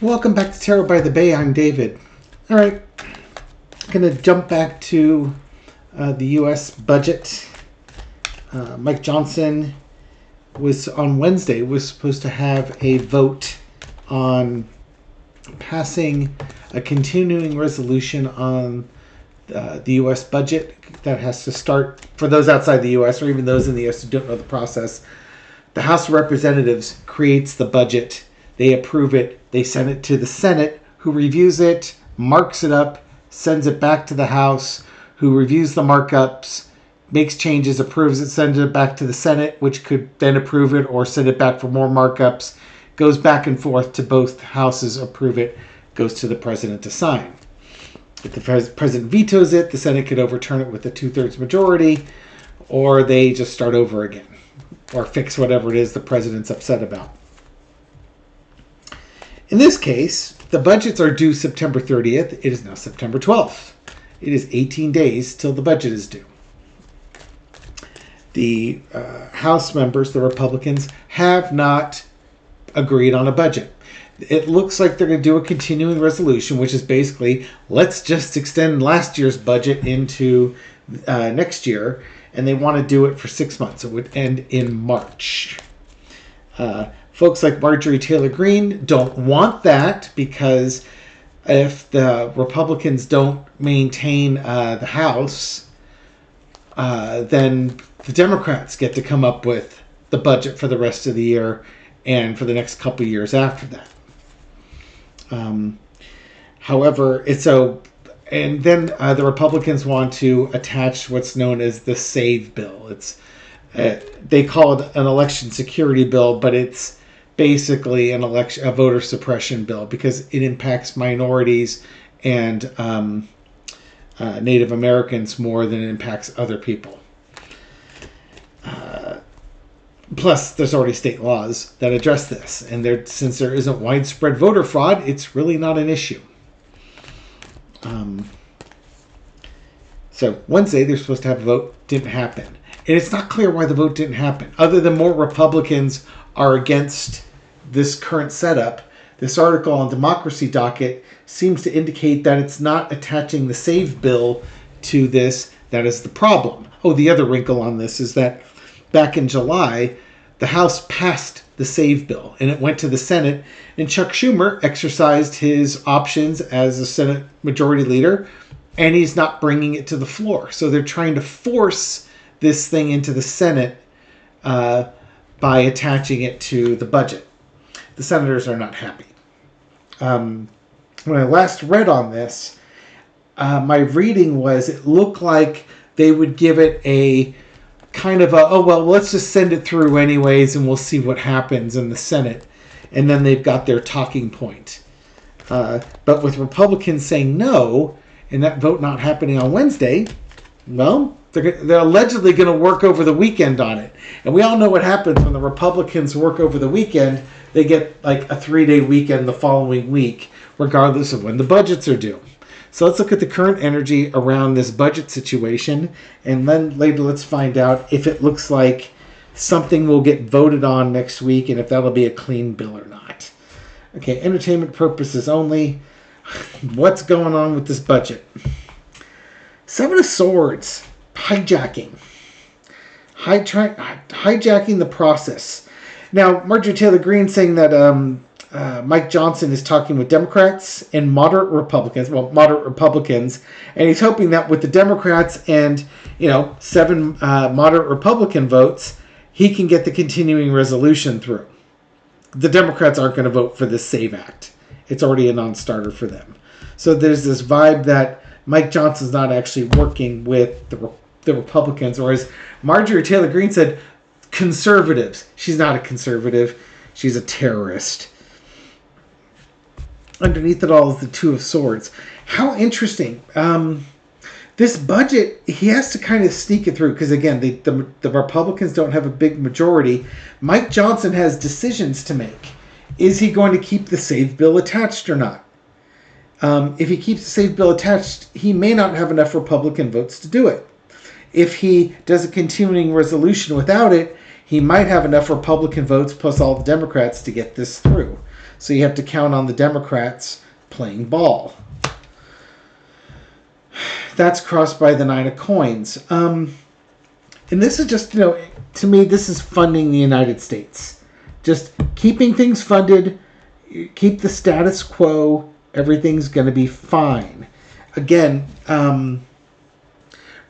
Welcome back to Tarot by the Bay. I'm David. All right, I'm going to jump back to the U.S. budget. Mike Johnson was on Wednesday was supposed to have a vote on passing a continuing resolution on the U.S. budget that has to start for those outside the U.S. or even those in the U.S. who don't know the process. The House of Representatives creates the budget. They approve it. They send it to the Senate, who reviews it, marks it up, sends it back to the House, who reviews the markups, makes changes, approves it, sends it back to the Senate, which could then approve it or send it back for more markups, goes back and forth to both houses, approve it, goes to the president to sign. If the president vetoes it, the Senate could overturn it with a 2/3 majority, or they just start over again, or fix whatever it is the president's upset about. In this case, the budgets are due September 30th. It is now September 12th. It is 18 days till the budget is due. The House members, the Republicans, have not agreed on a budget. It looks like they're going to do a continuing resolution, which is basically, let's just extend last year's budget into next year, and they want to do it for 6 months. It would end in March. Folks like Marjorie Taylor Greene don't want that because if the Republicans don't maintain the House, then the Democrats get to come up with the budget for the rest of the year and for the next couple of years after that. However, and then the Republicans want to attach what's known as the SAVE bill. They call it an election security bill, but it's basically a voter suppression bill because it impacts minorities and Native Americans more than it impacts other people. Plus, there's already state laws that address this, and since there isn't widespread voter fraud, it's really not an issue. So Wednesday, they're supposed to have a vote. Didn't happen. And it's not clear why the vote didn't happen, other than more Republicans are against this current setup. This article on Democracy Docket seems to indicate that it's not attaching the SAVE bill to this that is the problem. Oh, the other wrinkle on this is that back in July, the House passed the SAVE bill, and it went to the Senate, and Chuck Schumer exercised his options as a Senate Majority Leader, and he's not bringing it to the floor. So they're trying to force this thing into the Senate by attaching it to the budget. The senators are not happy. When I last read on this, my reading was it looked like they would give it a kind of let's just send it through anyways and we'll see what happens in the Senate. And then they've got their talking point. But with Republicans saying no and that vote not happening on Wednesday, well, they're allegedly going to work over the weekend on it. And we all know what happens when the Republicans work over the weekend. They get like a 3-day weekend the following week, regardless of when the budgets are due. So let's look at the current energy around this budget situation. And then later let's find out if it looks like something will get voted on next week and if that'll be a clean bill or not. Okay, entertainment purposes only. What's going on with this budget? 7 of Swords. Hijacking the process. Now, Marjorie Taylor Greene saying that Mike Johnson is talking with Democrats and moderate Republicans, and he's hoping that with the Democrats and 7 moderate Republican votes, he can get the continuing resolution through. The Democrats aren't going to vote for this SAVE Act. It's already a non-starter for them. So there's this vibe that Mike Johnson's not actually working with the Republicans, or as Marjorie Taylor Greene said, conservatives. She's not a conservative. She's a terrorist. Underneath it all is the 2 of Swords. How interesting. This budget, he has to kind of sneak it through because, again, the Republicans don't have a big majority. Mike Johnson has decisions to make. Is he going to keep the SAVE bill attached or not? If he keeps the SAVE bill attached, he may not have enough Republican votes to do it. If he does a continuing resolution without it, he might have enough Republican votes plus all the Democrats to get this through. So you have to count on the Democrats playing ball. That's crossed by the 9 of coins. And this is just, to me, this is funding the United States. Just keeping things funded, keep the status quo, everything's going to be fine. Again,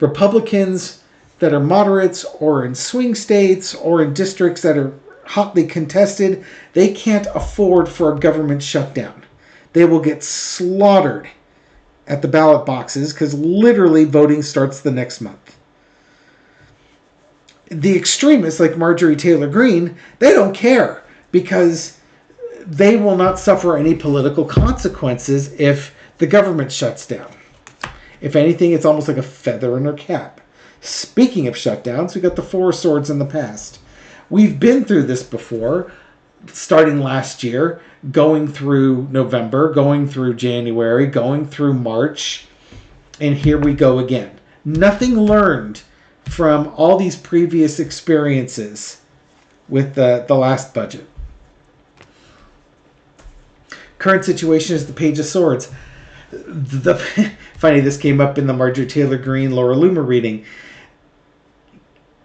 Republicans that are moderates or in swing states or in districts that are hotly contested, they can't afford for a government shutdown. They will get slaughtered at the ballot boxes because literally voting starts the next month. The extremists like Marjorie Taylor Greene, they don't care because they will not suffer any political consequences if the government shuts down. If anything, it's almost like a feather in her cap. Speaking of shutdowns, we got the 4 of Swords in the past. We've been through this before, starting last year, going through November, going through January, going through March, and here we go again. Nothing learned from all these previous experiences with the last budget. Current situation is the Page of Swords. Funny, this came up in the Marjorie Taylor Greene, Laura Loomer reading.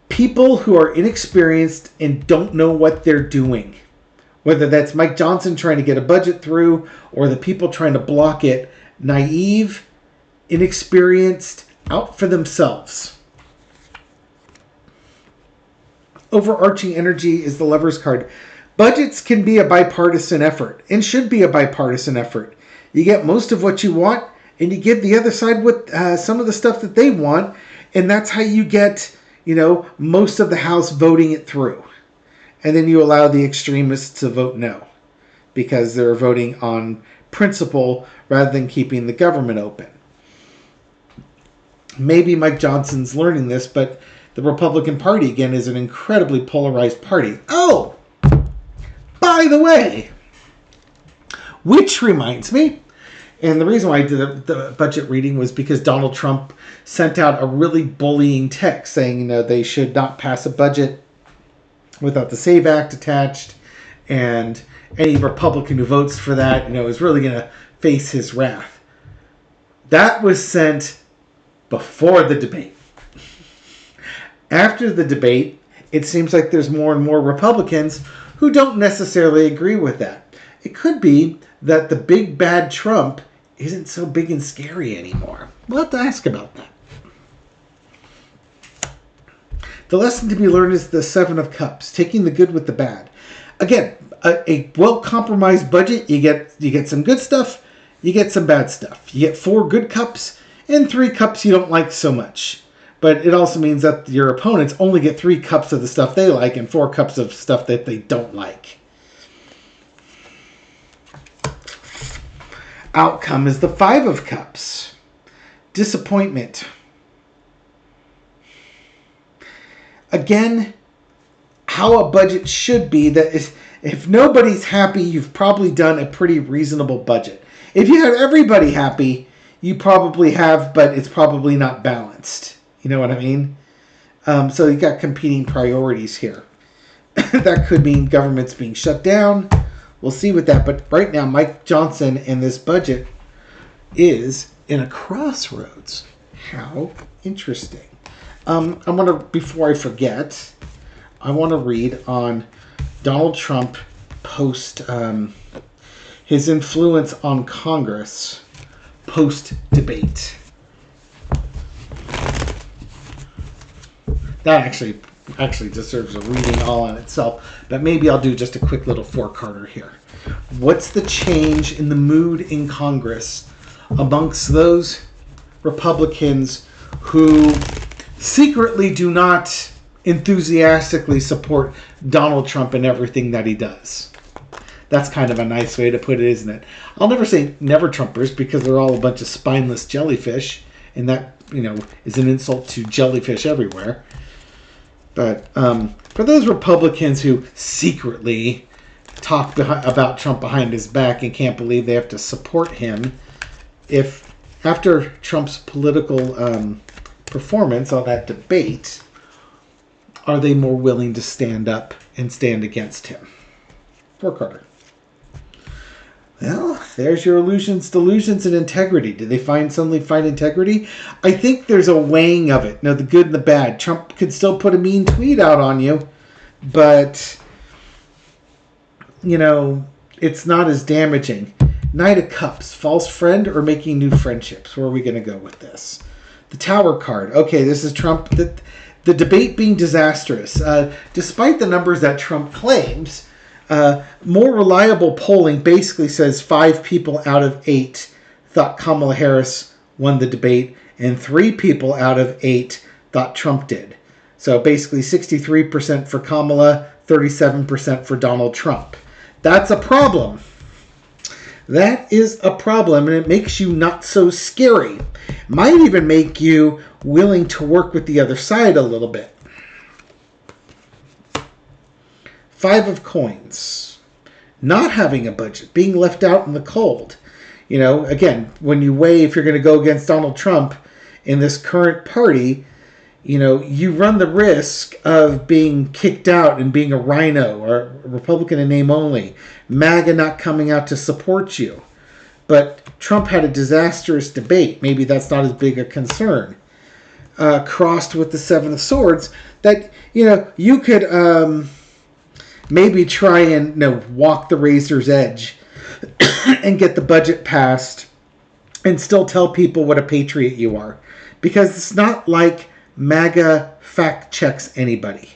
People who are inexperienced and don't know what they're doing, whether that's Mike Johnson trying to get a budget through or the people trying to block it, naive, inexperienced, out for themselves. Overarching energy is the Lover's card. Budgets can be a bipartisan effort and should be a bipartisan effort. You get most of what you want and you give the other side what some of the stuff that they want, and that's how you get, most of the House voting it through. And then you allow the extremists to vote no because they're voting on principle rather than keeping the government open. Maybe Mike Johnson's learning this, but the Republican Party, again, is an incredibly polarized party. Oh, by the way, which reminds me, and the reason why I did the budget reading was because Donald Trump sent out a really bullying text saying, they should not pass a budget without the SAVE Act attached, and any Republican who votes for that, is really going to face his wrath. That was sent before the debate. After the debate, it seems like there's more and more Republicans who don't necessarily agree with that. It could be that the big bad Trump isn't so big and scary anymore. We'll have to ask about that. The lesson to be learned is the 7 of Cups, taking the good with the bad. Again, a well-compromised budget, you get some good stuff, you get some bad stuff. You get 4 good cups and 3 cups you don't like so much. But it also means that your opponents only get 3 cups of the stuff they like and 4 cups of stuff that they don't like. Outcome is the 5 of Cups. Disappointment. Again, how a budget should be that if nobody's happy, you've probably done a pretty reasonable budget. If you have everybody happy, you probably have, but it's probably not balanced. You know what I mean? So you got competing priorities here. That could mean government's being shut down. We'll see with that. But right now, Mike Johnson and this budget is in a crossroads. How interesting. Before I forget, I want to read on Donald Trump post his influence on Congress post-debate. That actually deserves a reading all on itself, but maybe I'll do just a quick little 4-carter here. What's the change in the mood in Congress amongst those Republicans who secretly do not enthusiastically support Donald Trump and everything that he does? That's kind of a nice way to put it, isn't it? I'll never say never Trumpers because they're all a bunch of spineless jellyfish, and that, is an insult to jellyfish everywhere. But for those Republicans who secretly talk about Trump behind his back and can't believe they have to support him, if after Trump's political performance on that debate, are they more willing to stand up and stand against him? 4-carter. Well, there's your illusions, delusions, and integrity. Did they suddenly find integrity? I think there's a weighing of it. The good and the bad. Trump could still put a mean tweet out on you, but, it's not as damaging. Knight of Cups, false friend or making new friendships? Where are we going to go with this? The Tower card. Okay, this is Trump. The debate being disastrous. Despite the numbers that Trump claims, more reliable polling basically says 5 people out of 8 thought Kamala Harris won the debate, and 3 people out of 8 thought Trump did. So basically 63% for Kamala, 37% for Donald Trump. That's a problem. That is a problem, and it makes you not so scary. Might even make you willing to work with the other side a little bit. 5 of Coins. Not having a budget, being left out in the cold. Again, when you weigh if you're going to go against Donald Trump in this current party, you run the risk of being kicked out and being a rhino or a Republican in name only. MAGA not coming out to support you. But Trump had a disastrous debate. Maybe that's not as big a concern. Crossed with the 7 of Swords, that, you could maybe try and walk the razor's edge and get the budget passed and still tell people what a patriot you are. Because it's not like MAGA fact checks anybody.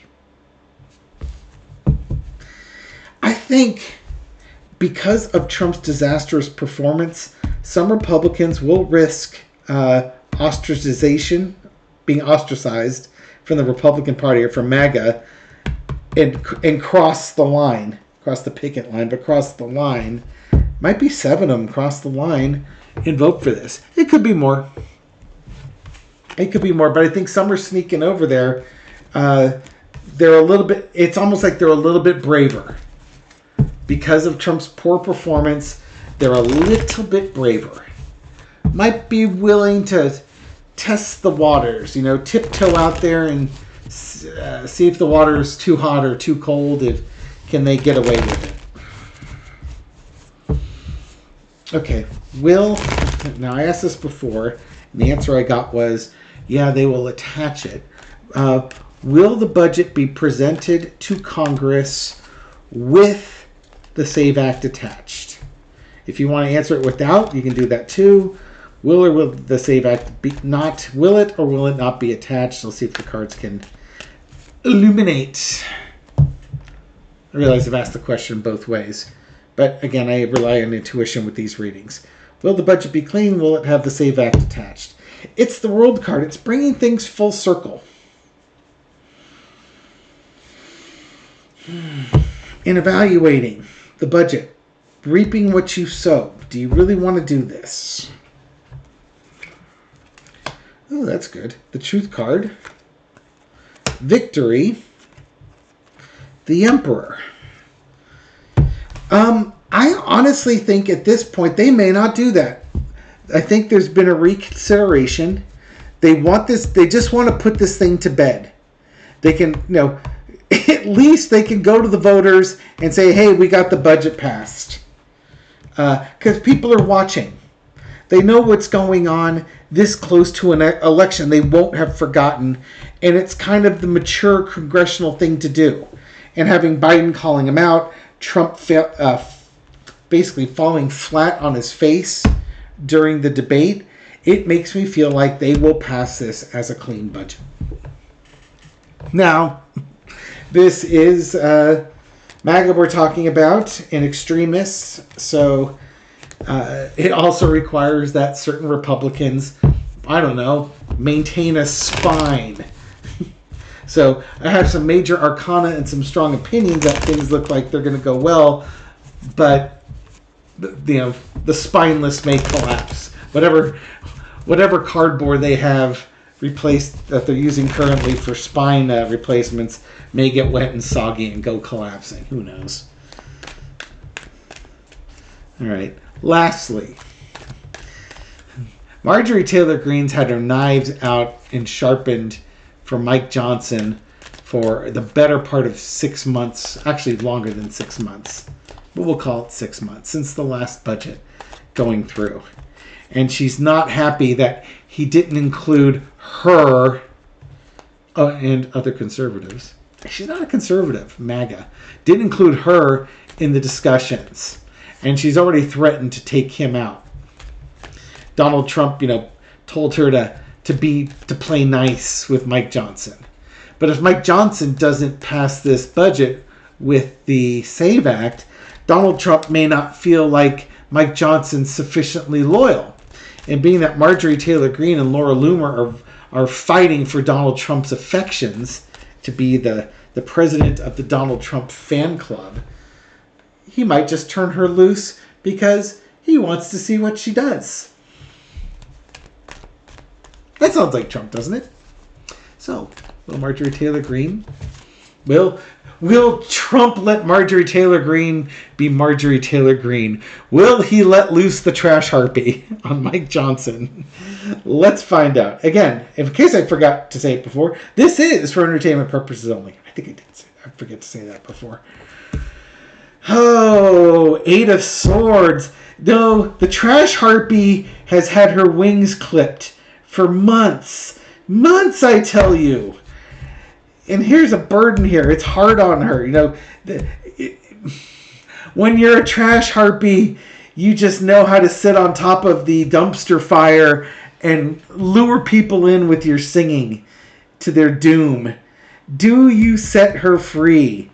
I think because of Trump's disastrous performance, some Republicans will risk ostracization, being ostracized from the Republican Party or from MAGA, and cross the line, cross the picket line, but cross the line. Might be 7 of them cross the line and vote for this. It could be more. But I think some are sneaking over there. They're a little bit, it's almost like they're a little bit braver. Because of Trump's poor performance, they're a little bit braver. Might be willing to test the waters, tiptoe out there and see if the water is too hot or too cold. Can they get away with it? Okay, now I asked this before, and the answer I got was, yeah, they will attach it. Will the budget be presented to Congress with the SAVE Act attached? If you want to answer it without, you can do that too. Will or will the SAVE Act be not? Will it or will it not be attached? Let's see if the cards can illuminate. I realize I've asked the question both ways, but again, I rely on intuition with these readings. Will the budget be clean? Will it have the SAVE Act attached? It's the World card. It's bringing things full circle. In evaluating the budget, reaping what you sow. Do you really want to do this? Oh, that's good. The Truth card. Victory. The Emperor. I honestly think at this point they may not do that. I think there's been a reconsideration. They want this. They just want to put this thing to bed. They can, at least they can go to the voters and say, hey, we got the budget passed. Because people are watching. They know what's going on this close to an election. They won't have forgotten. And it's kind of the mature congressional thing to do. And having Biden calling him out, Trump basically falling flat on his face during the debate, it makes me feel like they will pass this as a clean budget. Now, this is MAGA we're talking about, and extremists, so it also requires that certain Republicans, maintain a spine. So I have some major arcana and some strong opinions that things look like they're going to go well, but the spineless may collapse. Whatever cardboard they have replaced that they're using currently for spine replacements may get wet and soggy and go collapsing. Who knows? All right. Lastly, Marjorie Taylor Greene's had her knives out and sharpened for Mike Johnson for the better part of 6 months, actually longer than 6 months. but we'll call it 6 months since the last budget going through. And she's not happy that he didn't include her and other conservatives. She's not a conservative, MAGA. Didn't include her in the discussions. And she's already threatened to take him out. Donald Trump, told her to play nice with Mike Johnson. But if Mike Johnson doesn't pass this budget with the SAVE Act, Donald Trump may not feel like Mike Johnson's sufficiently loyal. And being that Marjorie Taylor Greene and Laura Loomer are fighting for Donald Trump's affections to be the president of the Donald Trump fan club, he might just turn her loose because he wants to see what she does. That sounds like Trump, doesn't it? So, will Marjorie Taylor Greene? Will Trump let Marjorie Taylor Greene be Marjorie Taylor Greene? Will he let loose the trash harpy on Mike Johnson? Let's find out. Again, in case I forgot to say it before, this is for entertainment purposes only. I think I did say that. I forget to say that before. Oh, 8 of Swords. No, the trash harpy has had her wings clipped for months. Months, I tell you. And here's a burden here. It's hard on her. When you're a trash harpy, you just know how to sit on top of the dumpster fire and lure people in with your singing to their doom. Do you set her free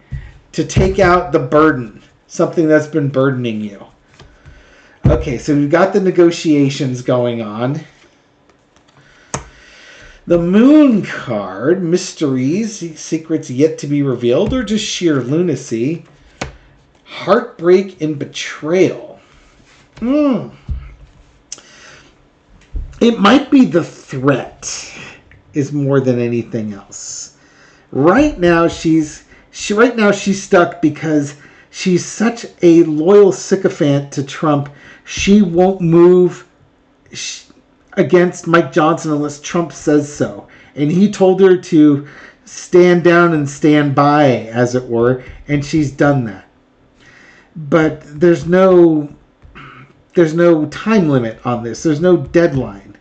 to take out the burden, something that's been burdening you? Okay, so we've got the negotiations going on. The Moon card, mysteries, secrets yet to be revealed, or just sheer lunacy. Heartbreak and betrayal. It might be the threat is more than anything else. Right now she's stuck because she's such a loyal sycophant to Trump. She won't move against Mike Johnson unless Trump says so. And he told her to stand down and stand by, as it were, and she's done that. But there's no time limit on this. There's no deadline.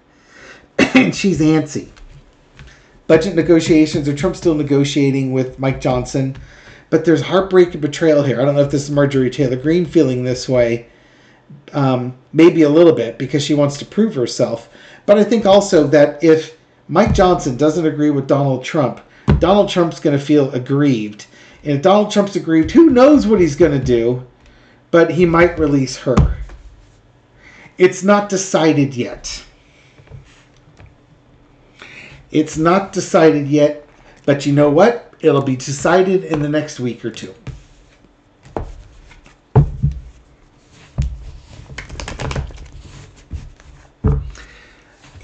And she's antsy. Budget negotiations, or Trump's still negotiating with Mike Johnson. But there's heartbreak and betrayal here. I don't know if this is Marjorie Taylor Greene feeling this way. Maybe a little bit because she wants to prove herself. But I think also that if Mike Johnson doesn't agree with Donald Trump's going to feel aggrieved. And if Donald Trump's aggrieved, who knows what he's going to do, but he might release her. It's not decided yet. It's not decided yet, but you know what? It'll be decided in the next week or two.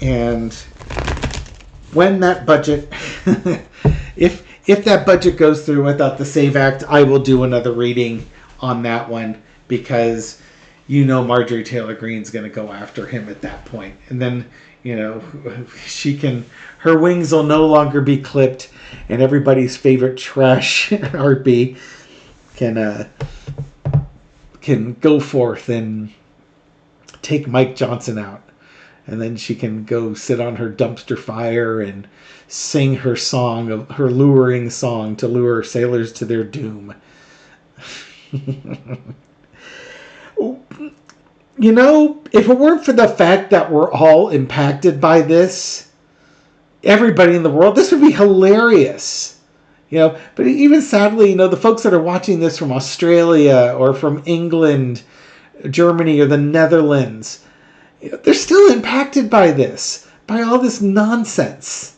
And when that budget, if that budget goes through without the SAVE Act, I will do another reading on that one because Marjorie Taylor Greene's going to go after him at that point. And then, her wings will no longer be clipped and everybody's favorite trash harpy can go forth and take Mike Johnson out. And then she can go sit on her dumpster fire and sing her song, her luring song to lure sailors to their doom. If it weren't for the fact that we're all impacted by this, everybody in the world, this would be hilarious. But even sadly, the folks that are watching this from Australia or from England, Germany, or the Netherlands, they're still impacted by this, by all this nonsense.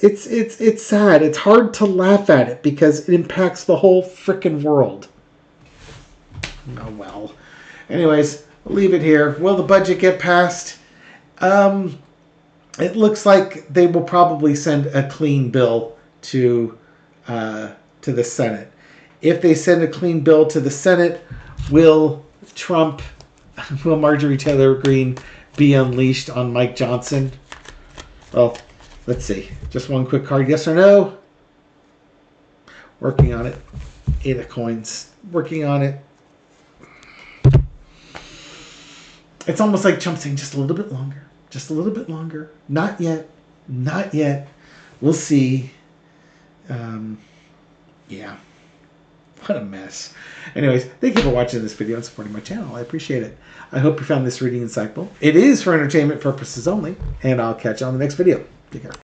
It's sad. It's hard to laugh at it because it impacts the whole frickin' world. Oh well. Anyways, I'll leave it here. Will the budget get passed? It looks like they will probably send a clean bill to the Senate. If they send a clean bill to the Senate, will Marjorie Taylor Greene be unleashed on Mike Johnson? Well, let's see. Just one quick card. Yes or no? Working on it. 8 of coins. Working on it. It's almost like Trump saying just a little bit longer. Just a little bit longer. Not yet. Not yet. We'll see. Yeah. What a mess. Anyways, thank you for watching this video and supporting my channel. I appreciate it. I hope you found this reading insightful. It is for entertainment purposes only, and I'll catch you on the next video. Take care.